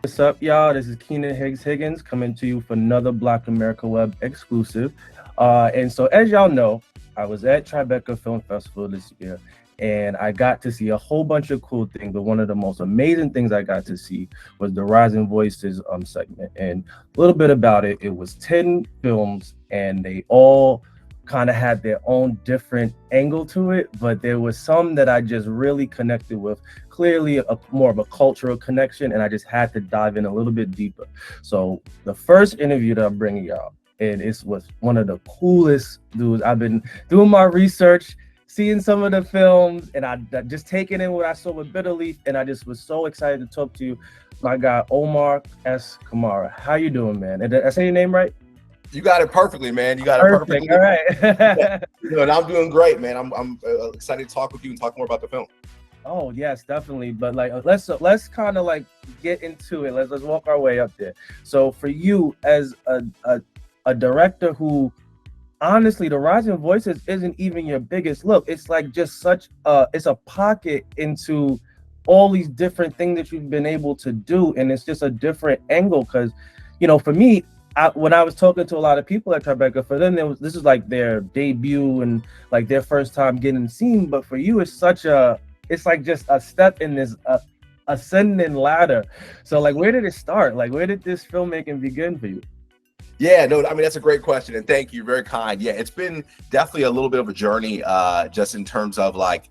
What's up, y'all? This is Keenan Higgs Higgins coming to you for another Black America Web exclusive. And so, as y'all know, I was at Tribeca Film Festival this year, and I got to see a whole bunch of cool things. But one of the most amazing things I got to see was the Rising Voices segment. And a little bit about it, it was 10 films, and they all kind of had their own different angle to it, but there was some that I just really connected with, clearly more of a cultural connection, and I just had to dive in a little bit deeper. So the first interview that I'm bringing y'all, and it's with one of the coolest dudes. I've been doing my research, seeing some of the films, and I just taking in what I saw with Bitter Leaf, and I just was so excited to talk to you, my guy Omar S. Kamara. How you doing, man? Did I say your name right? You got it perfectly, man. You got it Perfect. perfectly. All right. And I'm doing great, man. I'm excited to talk with you and talk more about the film. Oh yes, definitely. But like, let's kind of like get into it. Let's walk our way up there. So for you as a director who, honestly, the Rising Voices isn't even your biggest look. It's like just such it's a pocket into all these different things that you've been able to do, and it's just a different angle. Because, for me, when I was talking to a lot of people at Tribeca, for them, this is like their debut and like their first time getting seen. But for you, it's like just a step in this ascending ladder. So like, where did it start? Like, where did this filmmaking begin for you? Yeah, no, I mean, that's a great question. And thank you. Very kind. Yeah, it's been definitely a little bit of a journey, just in terms of like,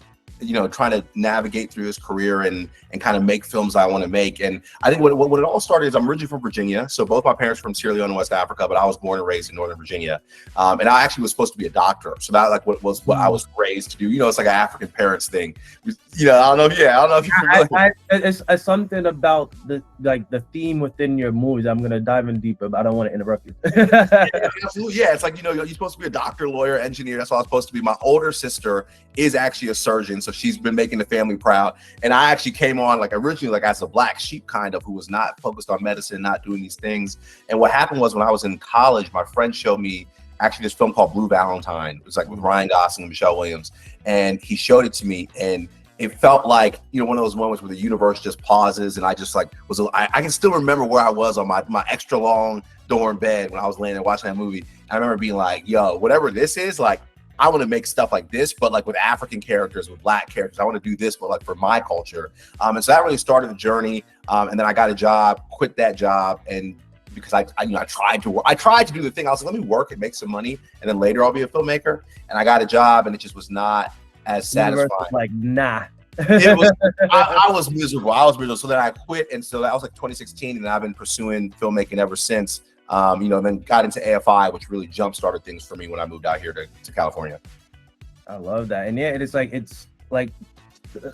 trying to navigate through his career and kind of make films I want to make. And I think when it all started is I'm originally from Virginia. So both my parents are from Sierra Leone in West Africa, but I was born and raised in Northern Virginia. And I actually was supposed to be a doctor. So that like what I was raised to do. It's like an African parents thing. I don't know if you're familiar. It's something about the theme within your movies. I'm gonna dive in deeper, but I don't want to interrupt you. Absolutely. Yeah, it's like, you're supposed to be a doctor, lawyer, engineer. That's what I was supposed to be. My older sister is actually a surgeon. So she's been making the family proud. And I actually came on like originally like as a black sheep kind of who was not focused on medicine, not doing these things. And what happened was when I was in college, my friend showed me actually this film called Blue Valentine. It was like with Ryan Gosling and Michelle Williams. And he showed it to me, and it felt like, one of those moments where the universe just pauses. And I just like I can still remember where I was on my extra long dorm bed when I was laying there watching that movie. I remember being like, yo, whatever this is, like, I want to make stuff like this, but like with African characters, with black characters. I want to do this, but like for my culture. And so that really started the journey. And then I got a job, quit that job, and because I tried to do the thing. I was like, let me work and make some money, and then later I'll be a filmmaker. And I got a job, and it just was not as satisfying. Like, nah. It was. I was miserable. So then I quit, and so that was like 2016, and I've been pursuing filmmaking ever since. Then got into AFI, which really jump started things for me when I moved out here to California. I love that. And yeah, it's like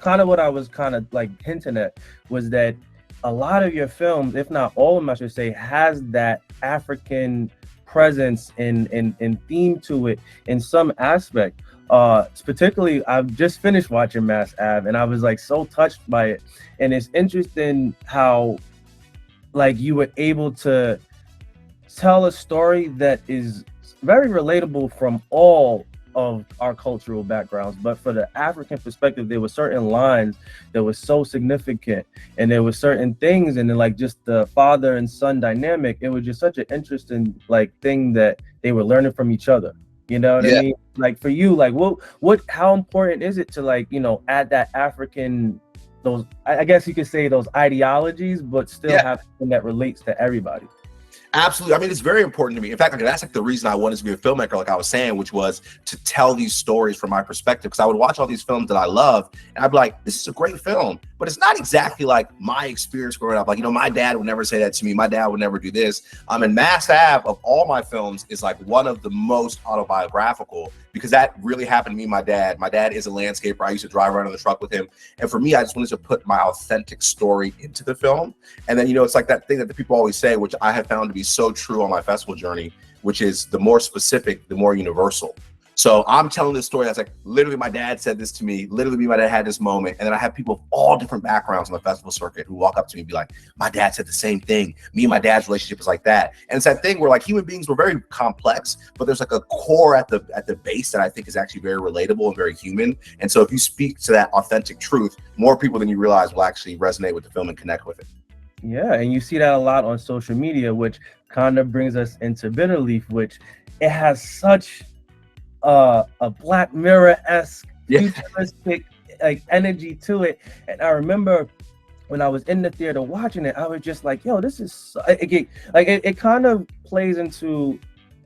kind of what I was kind of like hinting at was that a lot of your films, if not all of them, I should say, has that African presence and theme to it in some aspect. Particularly, I've just finished watching Mass Ave, and I was like so touched by it. And it's interesting how like you were able to tell a story that is very relatable from all of our cultural backgrounds, but for the African perspective, there were certain lines that were so significant, and there were certain things, and then like just the father and son dynamic. It was just such an interesting like thing that they were learning from each other. You know what I mean? Like for you, like how important is it to like add that African, those I guess you could say those ideologies, but still have something that relates to everybody? Absolutely. I mean, it's very important to me. In fact, like, that's like the reason I wanted to be a filmmaker, like I was saying, which was to tell these stories from my perspective. Because I would watch all these films that I love, and I'd be like, this is a great film, but it's not exactly like my experience growing up. Like, my dad would never say that to me. My dad would never do this. And Mass Ave, of all my films, is like one of the most autobiographical, because that really happened to me and my dad. My dad is a landscaper. I used to drive around in the truck with him. And for me, I just wanted to put my authentic story into the film. And then, it's like that thing that the people always say, which I have found to be so true on my festival journey, which is the more specific, the more universal. So I'm telling this story that's like, literally my dad said this to me, literally my dad had this moment. And then I have people of all different backgrounds on the festival circuit who walk up to me and be like, my dad said the same thing. Me and my dad's relationship is like that. And it's that thing where like human beings were very complex, but there's like a core at the base that I think is actually very relatable and very human. And so if you speak to that authentic truth, more people than you realize will actually resonate with the film and connect with it. Yeah, and you see that a lot on social media, which kind of brings us into Bitter Leaf, which it has such a Black Mirror-esque Yeah. futuristic like energy to it. And I remember when I was in the theater watching it, I was just like, yo, this is it kind of plays into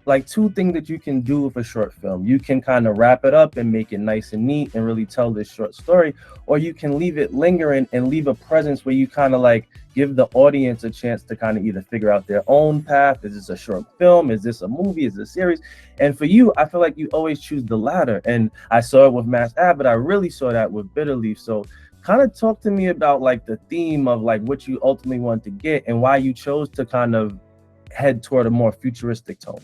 like two things that you can do with a short film. You can kind of wrap it up and make it nice and neat and really tell this short story, or you can leave it lingering and leave a presence where you kind of like give the audience a chance to kind of either figure out their own path. Is this a short film? Is this a movie? Is this a series? And for you, I feel like you always choose the latter. And I saw it with Mass Ave, but I really saw that with Bitter Leaf. So kind of talk to me about like the theme of like what you ultimately want to get and why you chose to kind of head toward a more futuristic tone.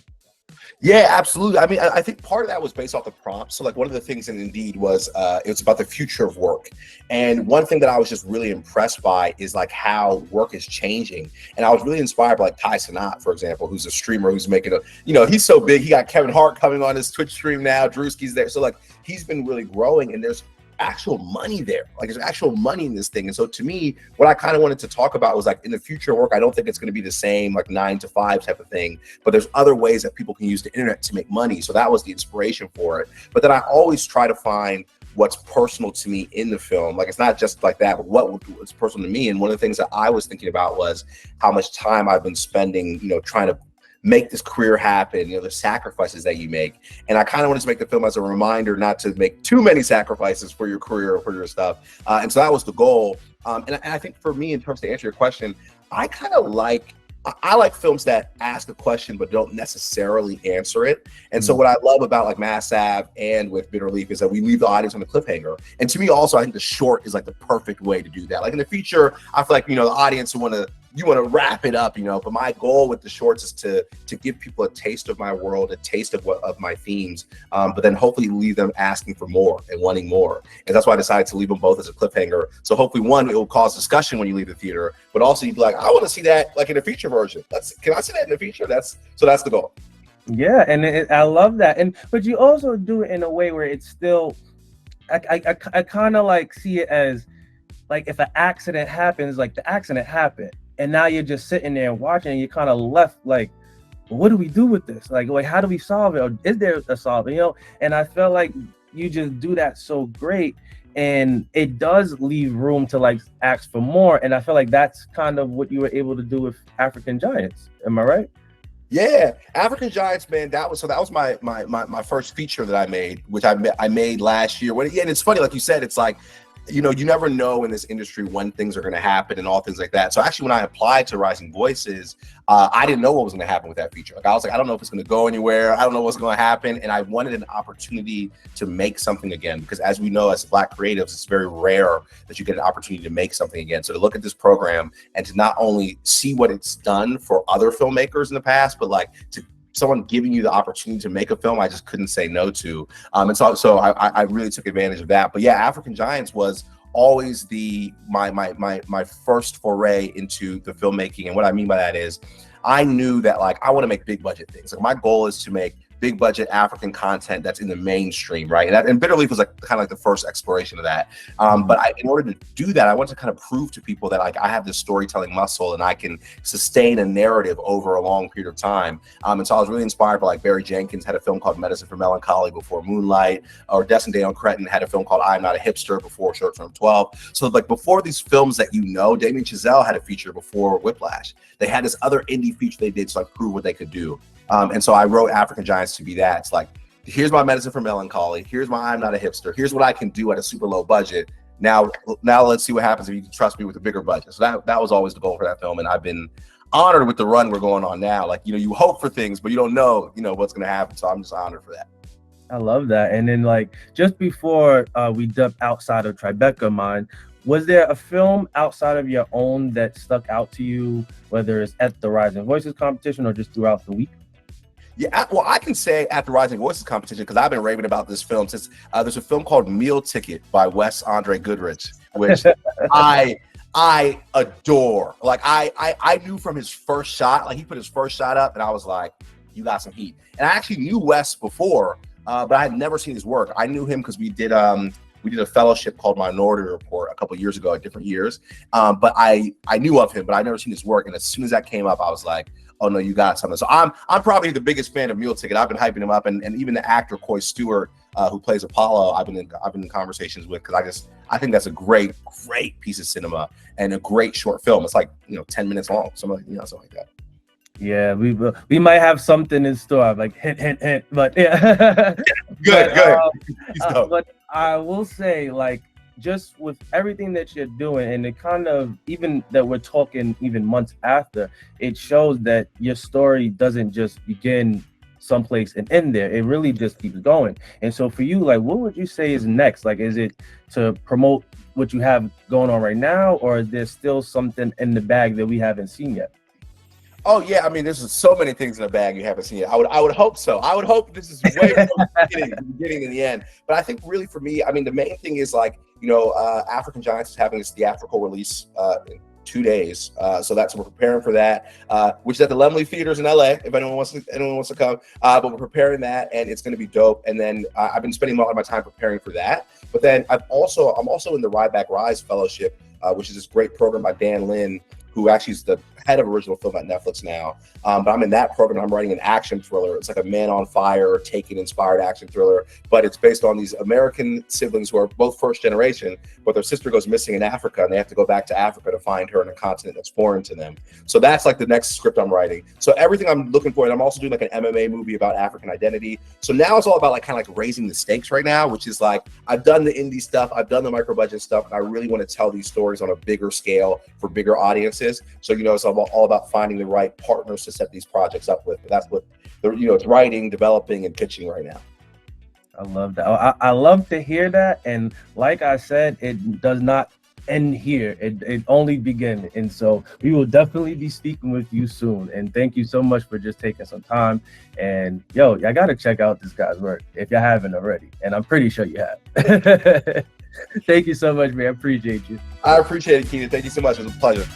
Yeah, absolutely. I mean, I think part of that was based off the prompt. So, like, one of the things in Indeed was it was about the future of work, and one thing that I was just really impressed by is like how work is changing. And I was really inspired by like Ty Sinat, for example, who's a streamer who's making a, he's so big. He got Kevin Hart coming on his Twitch stream now. Drewski's there, so like he's been really growing, and there's actual money there. Like there's actual money in this thing. And so to me, what I kind of wanted to talk about was like in the future work, I don't think it's going to be the same like 9 to 5 type of thing, but there's other ways that people can use the internet to make money. So that was the inspiration for it. But then I always try to find what's personal to me in the film. Like it's not just like that, but what's personal to me. And one of the things that I was thinking about was how much time I've been spending, trying to make this career happen, the sacrifices that you make. And I kind of wanted to make the film as a reminder not to make too many sacrifices for your career or for your stuff. And so that was the goal. And I think for me, in terms to answer your question, I kind of I like films that ask a question but don't necessarily answer it. And so what I love about like Mass Ave and with Bitter Leaf is that we leave the audience on the cliffhanger. And to me also, I think the short is like the perfect way to do that. Like in the feature, I feel like, the audience you want to wrap it up, but my goal with the shorts is to give people a taste of my world, a taste of my themes, but then hopefully leave them asking for more and wanting more. And that's why I decided to leave them both as a cliffhanger. So hopefully one, it will cause discussion when you leave the theater, but also you'd be like, I want to see that like in a feature version. Can I see that in the feature? That's the goal. Yeah, and I love that. But you also do it in a way where it's still, I kind of like see it as like if an accident happens, like the accident happened. And now you're just sitting there watching and you're kind of left like, well, what do we do with this? Like, how do we solve it? Or is there a solve? And I feel like you just do that so great. And it does leave room to like ask for more. And I feel like that's kind of what you were able to do with African Giants. Am I right? Yeah, African Giants, man. That was my first feature that I made, which I made last year. And it's funny, like you said, it's like, you never know in this industry when things are going to happen and all things like that. So actually, when I applied to Rising Voices, I didn't know what was going to happen with that feature. Like I was like, I don't know if it's going to go anywhere. I don't know what's going to happen. And I wanted an opportunity to make something again, because as we know, as Black creatives, it's very rare that you get an opportunity to make something again. So to look at this program and to not only see what it's done for other filmmakers in the past, but like to someone giving you the opportunity to make a film, I just couldn't say no to. And so I really took advantage of that. But yeah, African Giants was always my first foray into the filmmaking. And what I mean by that is I knew that like I want to make big budget things. Like my goal is to make big budget African content that's in the mainstream, right? And Bitter Leaf was like kind of like the first exploration of that. But in order to do that, I want to kind of prove to people that like I have this storytelling muscle and I can sustain a narrative over a long period of time. And so I was really inspired by like Barry Jenkins had a film called Medicine for Melancholy before Moonlight, or Destin Daniel Cretton had a film called I'm Not a Hipster before Short Term 12. So like before these films that Damien Chazelle had a feature before Whiplash. They had this other indie feature they did to like prove what they could do. And so I wrote African Giants to be that. It's like, here's my Medicine for Melancholy. Here's my I'm Not a Hipster. Here's what I can do at a super low budget. Now let's see what happens if you can trust me with a bigger budget. So that was always the goal for that film. And I've been honored with the run we're going on now. Like, you hope for things, but you don't know, what's going to happen. So I'm just honored for that. I love that. And then like, just before we dip outside of Tribeca, mine, was there a film outside of your own that stuck out to you, whether it's at the Rising Voices competition or just throughout the week? Yeah, well, I can say at the Rising Voices competition, because I've been raving about this film since there's a film called Meal Ticket by Wes Andre Goodrich, which I adore. Like I knew from his first shot, like he put his first shot up and I was like, you got some heat. And I actually knew Wes before, but I had never seen his work. I knew him because we did We did a fellowship called Minority Report a couple years ago at different years. But I knew of him, but I'd never seen his work. And as soon as that came up, I was like, oh no, you got something. So I'm probably the biggest fan of Meal Ticket. I've been hyping him up, and even the actor Coy Stewart, who plays Apollo, I've been in conversations with, because I think that's a great piece of cinema and a great short film. It's like 10 minutes long, something like that. Yeah, we might have something in store, like hint, but yeah. Good. But I will say, like, just with everything that you're doing, and it kind of, even that we're talking even months after, it shows that your story doesn't just begin someplace and end there. It really just keeps going. And so for you, like, what would you say is next? Like, is it to promote what you have going on right now, or is there still something in the bag that we haven't seen yet? Oh yeah, I mean, there's so many things in the bag you haven't seen yet. I would hope so. I would hope this is way from the beginning to the end. But I think really for me, I mean, the main thing is, like, African Giants is having its theatrical release in 2 days. So we're preparing for that, which is at the Lemley Theaters in LA, if anyone wants to come. But we're preparing that, and it's going to be dope. And then I've been spending a lot of my time preparing for that. But then I'm also in the Ride Back Rise Fellowship, which is this great program by Dan Lin, who actually is the head of original film at Netflix now. But I'm in that program. I'm writing an action thriller. It's like a Man on Fire, Taken inspired action thriller, but it's based on these American siblings who are both first generation, but their sister goes missing in Africa, and they have to go back to Africa to find her in a continent that's foreign to them. So that's like the next script I'm writing. So everything I'm looking for, and I'm also doing like an MMA movie about African identity. So now it's all about like kind of like raising the stakes right now, which is like, I've done the indie stuff, I've done the micro budget stuff, and I really want to tell these stories on a bigger scale for bigger audiences. So it's all about finding the right partners to set these projects up with. That's what it's writing, developing, and pitching right now. I love that. I love to hear that. And like I said, it does not end here. It only begins. And so we will definitely be speaking with you soon. And thank you so much for just taking some time. And I got to check out this guy's work if you haven't already. And I'm pretty sure you have. Thank you so much, man. I appreciate you. I appreciate it, Keenan. Thank you so much. It was a pleasure.